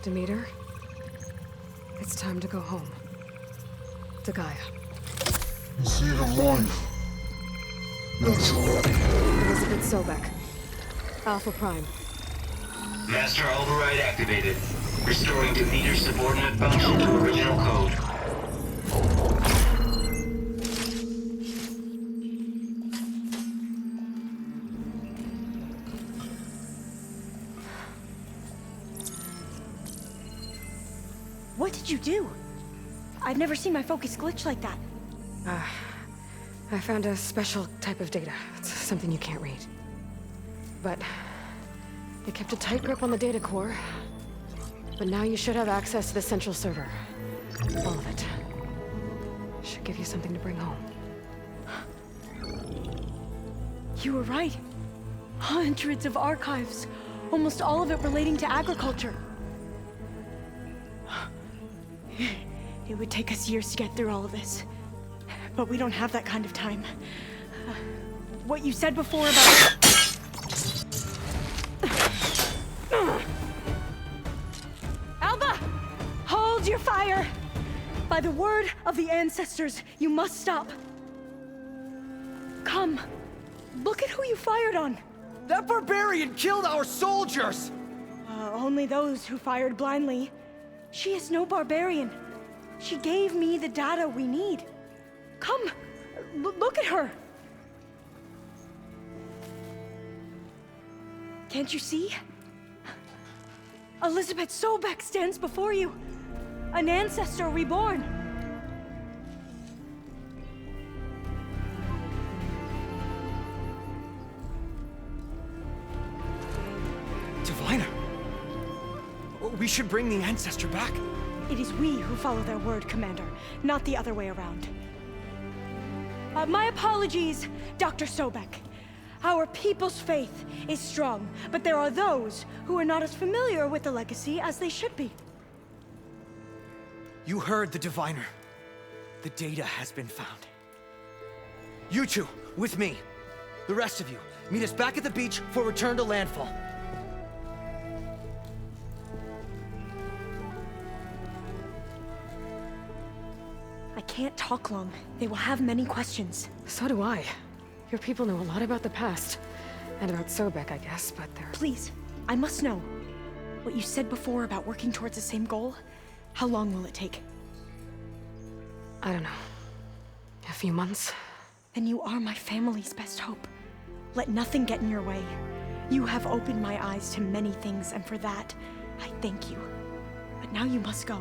Demeter, it's time to go home. To Gaia. See the one. Elizabeth Sobek. Alpha Prime. Master override activated. Restoring Demeter's subordinate function to original code. What did you do? I've never seen my focus glitch like that. I found a special type of data. It's something you can't read. But it kept a tight grip on the data core. But now you should have access to the central server. All of it. Should give you something to bring home. You were right. Hundreds of archives. Almost all of it relating to agriculture. It would take us years to get through all of this. But we don't have that kind of time. What you said before about... Alva! Hold your fire! By the word of the ancestors, you must stop. Come. Look at who you fired on. That barbarian killed our soldiers! Only those who fired blindly. She is no barbarian. She gave me the data we need. Come, look at her. Can't you see? Elizabeth Sobek stands before you. An ancestor reborn. Diviner! We should bring the ancestor back. It is we who follow their word, Commander, not the other way around. My apologies, Dr. Sobek. Our people's faith is strong, but there are those who are not as familiar with the legacy as they should be. You heard the diviner. The data has been found. You two, with me. The rest of you, meet us back at the beach for return to landfall. I can't talk long. They will have many questions. So do I. Your people know a lot about the past. And about Sobek, I guess, but they're... Please, I must know. What you said before about working towards the same goal, how long will it take? I don't know. A few months? Then you are my family's best hope. Let nothing get in your way. You have opened my eyes to many things, and for that, I thank you. But now you must go.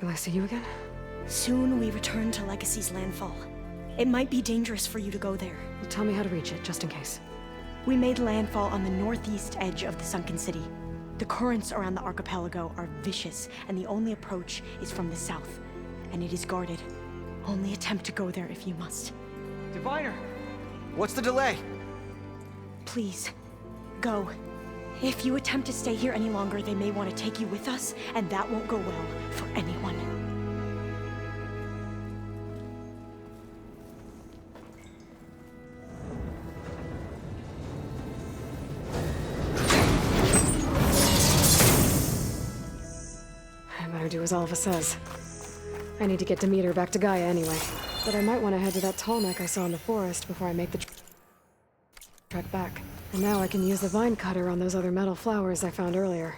Will I see you again? Soon we return to Legacy's landfall. It might be dangerous for you to go there. Well, tell me how to reach it, just in case. We made landfall on the northeast edge of the sunken city. The currents around the archipelago are vicious, and the only approach is from the south. And it is guarded. Only attempt to go there if you must. Diviner! What's the delay? Please, go. If you attempt to stay here any longer, they may want to take you with us, and that won't go well for anyone. I better do as Alva says. I need to get Demeter back to Gaia anyway. But I might want to head to that tall neck I saw in the forest before I make the trek back. And now I can use the vine cutter on those other metal flowers I found earlier.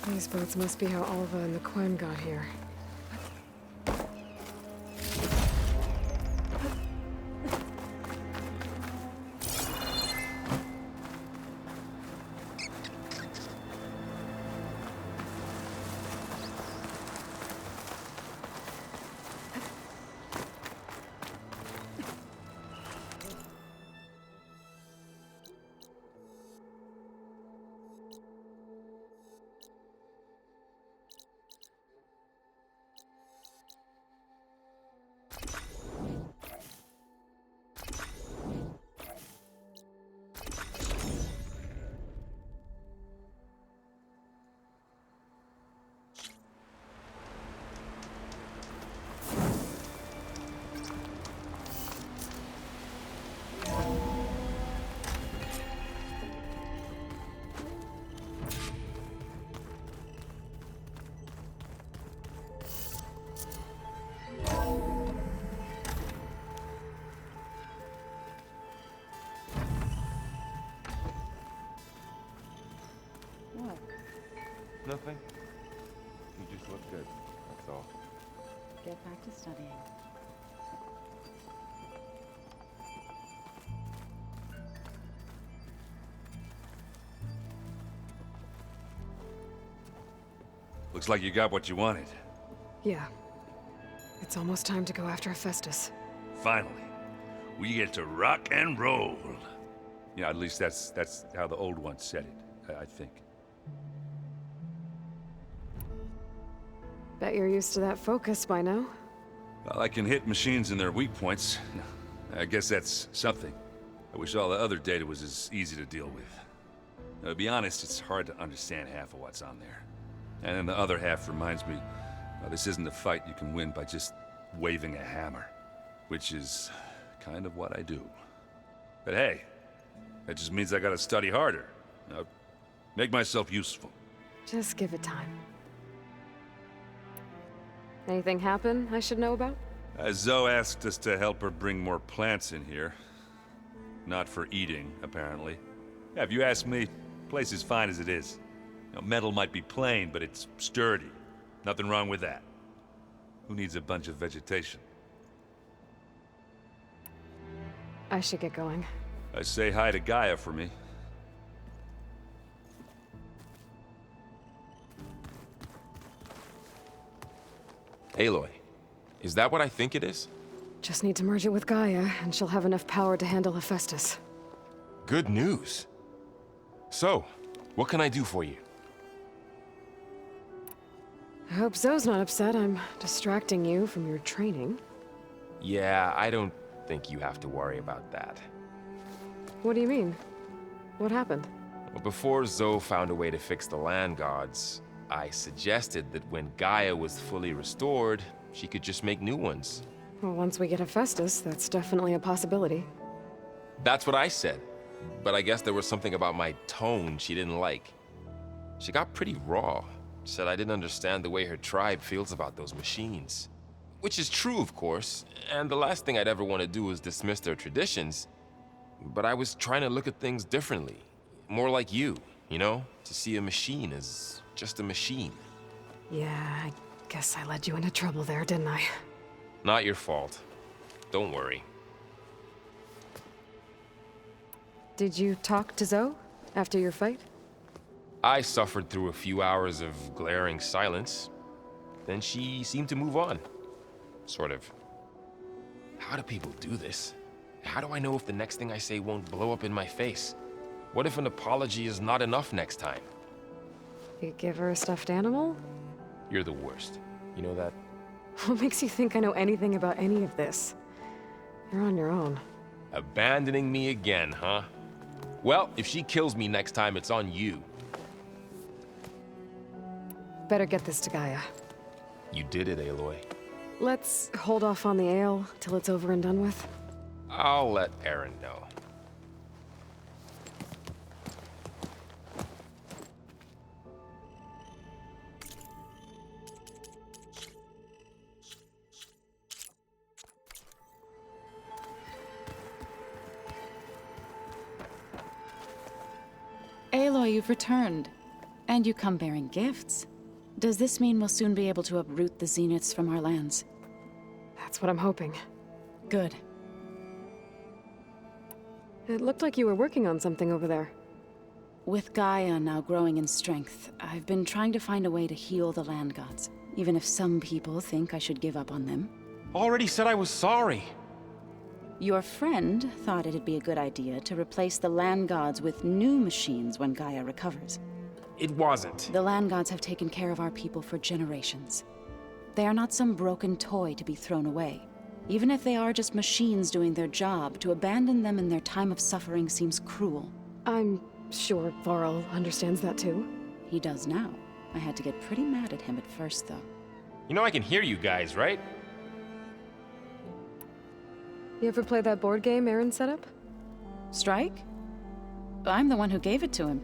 These boats must be how Alva and the Quen got here. Nothing. You just look good. That's all. Get back to studying. Looks like you got what you wanted. Yeah. It's almost time to go after Hephaestus. Finally. We get to rock and roll. Yeah, at least that's how the old one said it, I think. Bet you're used to that focus by now. Well, I can hit machines in their weak points. I guess that's something. I wish all the other data was as easy to deal with. Now, to be honest, it's hard to understand half of what's on there. And then the other half reminds me, this isn't a fight you can win by just waving a hammer. Which is kind of what I do. But hey, that just means I gotta study harder. Make myself useful. Just give it time. Anything happen I should know about? Zoe asked us to help her bring more plants in here. Not for eating, apparently. Yeah, if you ask me, the place is fine as it is. Metal might be plain, but it's sturdy. Nothing wrong with that. Who needs a bunch of vegetation? I should get going. Say hi to Gaia for me. Aloy, is that what I think it is? Just need to merge it with Gaia, and she'll have enough power to handle Hephaestus. Good news. So, what can I do for you? I hope Zoe's not upset I'm distracting you from your training. Yeah, I don't think you have to worry about that. What do you mean? What happened? Well, before Zoe found a way to fix the land gods, I suggested that when Gaia was fully restored, she could just make new ones. Well, once we get Hephaestus, that's definitely a possibility. That's what I said. But I guess there was something about my tone she didn't like. She got pretty raw. Said I didn't understand the way her tribe feels about those machines. Which is true, of course, and the last thing I'd ever want to do is dismiss their traditions. But I was trying to look at things differently. More like you know? To see a machine as just a machine. Yeah, I guess I led you into trouble there, didn't I? Not your fault. Don't worry. Did you talk to Zoe after your fight? I suffered through a few hours of glaring silence. Then she seemed to move on. Sort of. How do people do this? How do I know if the next thing I say won't blow up in my face? What if an apology is not enough next time? You give her a stuffed animal? You're the worst. You know that? What makes you think I know anything about any of this? You're on your own. Abandoning me again, huh? Well, if she kills me next time, it's on you. Better get this to Gaia. You did it, Aloy. Let's hold off on the ale till it's over and done with. I'll let Aaron know. Aloy, you've returned. And you come bearing gifts. Does this mean we'll soon be able to uproot the Zeniths from our lands? That's what I'm hoping. Good. It looked like you were working on something over there. With Gaia now growing in strength, I've been trying to find a way to heal the land gods, even if some people think I should give up on them. Already said I was sorry. Your friend thought it'd be a good idea to replace the land gods with new machines when Gaia recovers. It wasn't. The land gods have taken care of our people for generations. They are not some broken toy to be thrown away. Even if they are just machines doing their job, to abandon them in their time of suffering seems cruel. I'm sure Varl understands that too. He does now. I had to get pretty mad at him at first, though. You know I can hear you guys, right? You ever play that board game Aaron set up? Strike? I'm the one who gave it to him.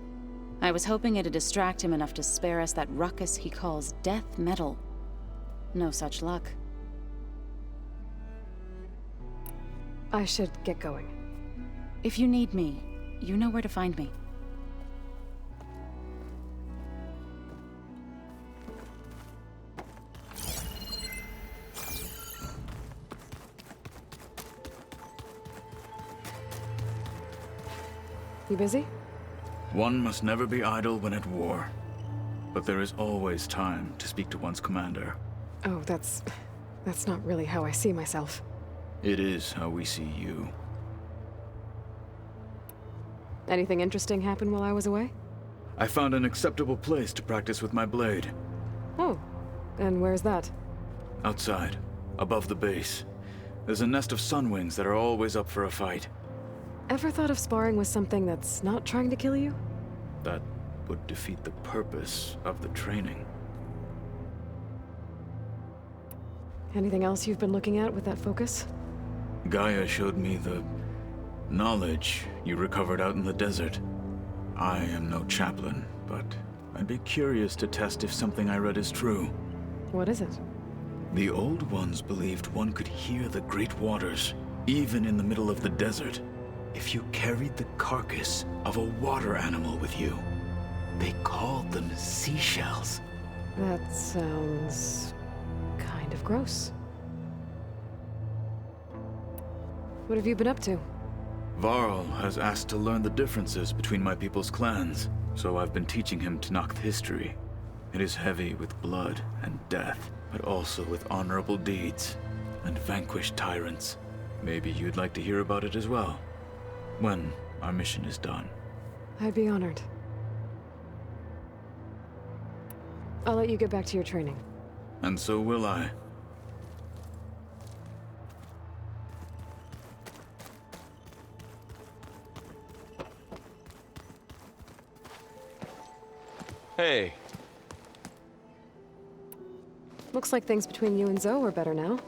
I was hoping it'd distract him enough to spare us that ruckus he calls death metal. No such luck. I should get going. If you need me, you know where to find me. You busy? One must never be idle when at war. But there is always time to speak to one's commander. Oh, that's not really how I see myself. It is how we see you. Anything interesting happen while I was away? I found an acceptable place to practice with my blade. Oh, and where's that? Outside, above the base. There's a nest of sunwings that are always up for a fight. Ever thought of sparring with something that's not trying to kill you? That would defeat the purpose of the training. Anything else you've been looking at with that focus? Gaia showed me the knowledge you recovered out in the desert. I am no chaplain, but I'd be curious to test if something I read is true. What is it? The Old Ones believed one could hear the great waters, even in the middle of the desert, if you carried the carcass of a water animal with you. They called them seashells. That sounds kind of gross. What have you been up to? Varl has asked to learn the differences between my people's clans, so I've been teaching him Tenakth history. It is heavy with blood and death, but also with honorable deeds and vanquished tyrants. Maybe you'd like to hear about it as well, when our mission is done. I'd be honored. I'll let you get back to your training. And so will I. Hey, Looks like things between you and Zoe are better now.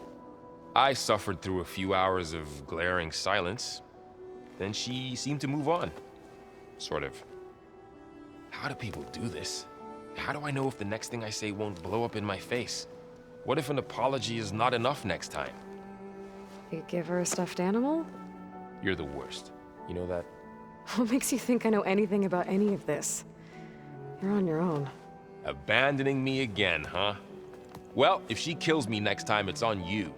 I suffered through a few hours of glaring silence. Then she seemed to move on. Sort of. How do people do this? How do I know if the next thing I say won't blow up in my face? What if an apology is not enough next time? You give her a stuffed animal? You're the worst. You know that? What makes you think I know anything about any of this? You're on your own. Abandoning me again, huh? Well, if she kills me next time, it's on you.